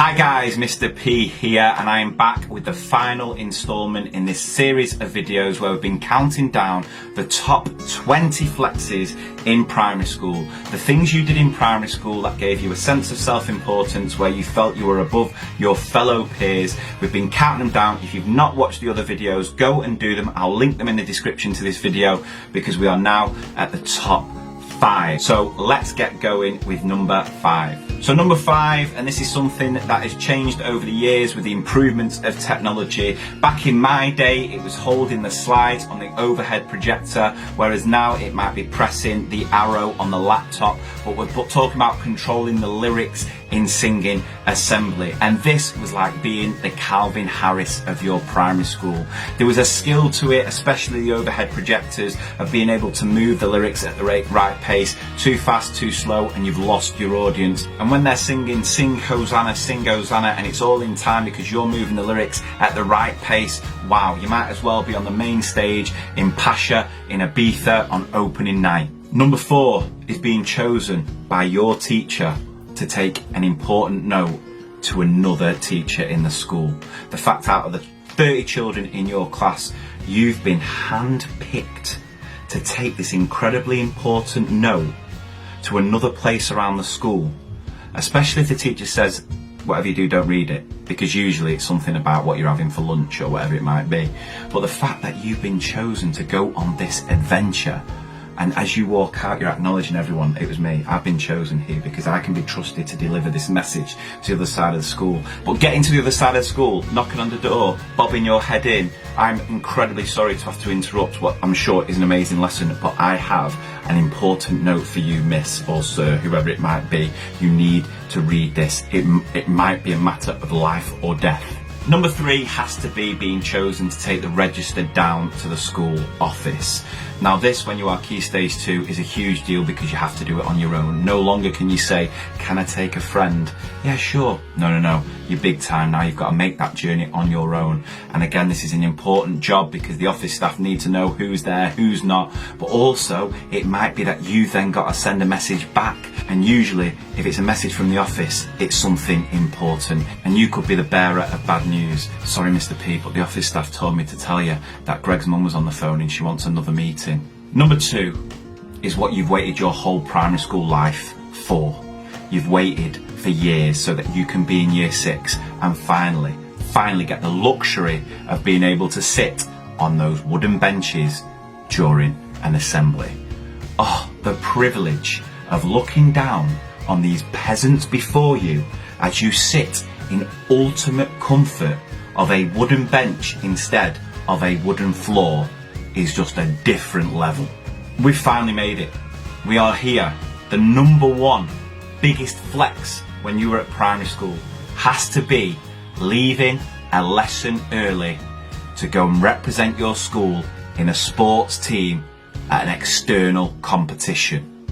Hi guys, Mr. P here, and I am back with the final instalment in this series of videos where we've been counting down the top 20 flexes in primary school. The things you did in primary school that gave you a sense of self-importance, where you felt you were above your fellow peers. We've been counting them down. If you've not watched the other videos, go and do them. I'll link them in the description to this video because we are now at the top 5. So let's get going with number 5. So number 5, and this is something that has changed over the years with the improvements of technology. Back in my day, it was holding the slides on the overhead projector, whereas now it might be pressing the arrow on the laptop. But we're talking about controlling the lyrics in singing assembly. And this was like being the Calvin Harris of your primary school. There was a skill to it, especially the overhead projectors, of being able to move the lyrics at the right pace. Too fast, too slow, and you've lost your audience. And when they're singing sing Hosanna, and it's all in time because you're moving the lyrics at the right pace, wow, you might as well be on the main stage in Pacha in Ibiza on opening night. Number 4 is being chosen by your teacher to take an important note to another teacher in the school. The fact out of the 30 children in your class, you've been hand-picked to take this incredibly important note to another place around the school, especially if the teacher says, whatever you do, don't read it, because usually it's something about what you're having for lunch or whatever it might be. But the fact that you've been chosen to go on this adventure, and as you walk out, you're acknowledging everyone, it was me, I've been chosen here because I can be trusted to deliver this message to the other side of the school. But getting to the other side of the school, knocking on the door, bobbing your head in, I'm incredibly sorry to have to interrupt what I'm sure is an amazing lesson, but I have an important note for you, miss or sir, whoever it might be. You need to read this. It might be a matter of life or death. Number 3 has to be being chosen to take the register down to the school office. Now this, when you are Key Stage 2, is a huge deal because you have to do it on your own. No longer can you say, can I take a friend? Yeah, sure. No. You're big time now. You've got to make that journey on your own. And again, this is an important job because the office staff need to know who's there, who's not. But also, it might be that you've then got to send a message back. And usually, if it's a message from the office, it's something important. And you could be the bearer of bad news. Sorry, Mr. P, but the office staff told me to tell you that Greg's mum was on the phone and she wants another meeting. Number 2 is what you've waited your whole primary school life for. You've waited for years so that you can be in year 6 and finally get the luxury of being able to sit on those wooden benches during an assembly. Oh, the privilege of looking down on these peasants before you as you sit in ultimate comfort of a wooden bench instead of a wooden floor is just a different level. We've finally made it. We are here. The number 1 biggest flex when you were at primary school has to be leaving a lesson early to go and represent your school in a sports team at an external competition.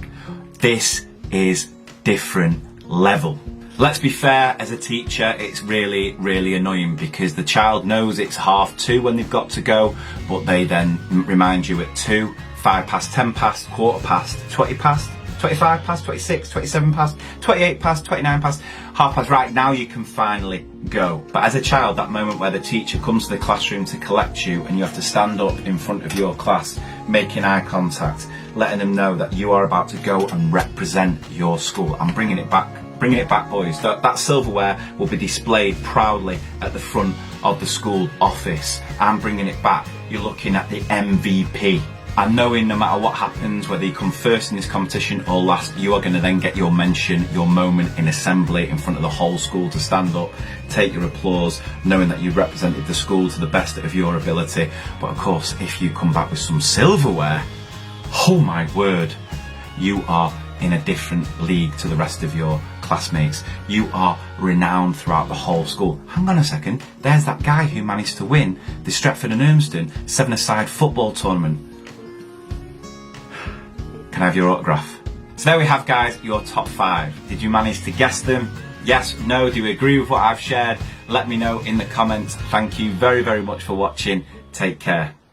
This is different level. Let's be fair, as a teacher, it's really, really annoying because the child knows it's 2:30 when they've got to go, but they then remind you at 2, 5 past, 10 past, quarter past, 20 past, 25 past, 26, 27 past, 28 past, 29 past, half past. Right, now you can finally go. But as a child, that moment where the teacher comes to the classroom to collect you and you have to stand up in front of your class, making eye contact, letting them know that you are about to go and represent your school. I'm bringing it back. Bringing it back, boys. That silverware will be displayed proudly at the front of the school office. I'm bringing it back. You're looking at the MVP. And knowing no matter what happens, whether you come first in this competition or last, you are going to then get your mention, your moment in assembly in front of the whole school to stand up, take your applause, knowing that you've represented the school to the best of your ability. But of course, if you come back with some silverware, oh my word, you are in a different league to the rest of your classmates. You are renowned throughout the whole school. Hang on a second, there's that guy who managed to win the Stretford and Urmston 7-a-side football tournament. Can I have your autograph? So there we have, guys, your top 5. Did you manage to guess them? Yes, no, do you agree with what I've shared? Let me know in the comments. Thank you very, very much for watching. Take care.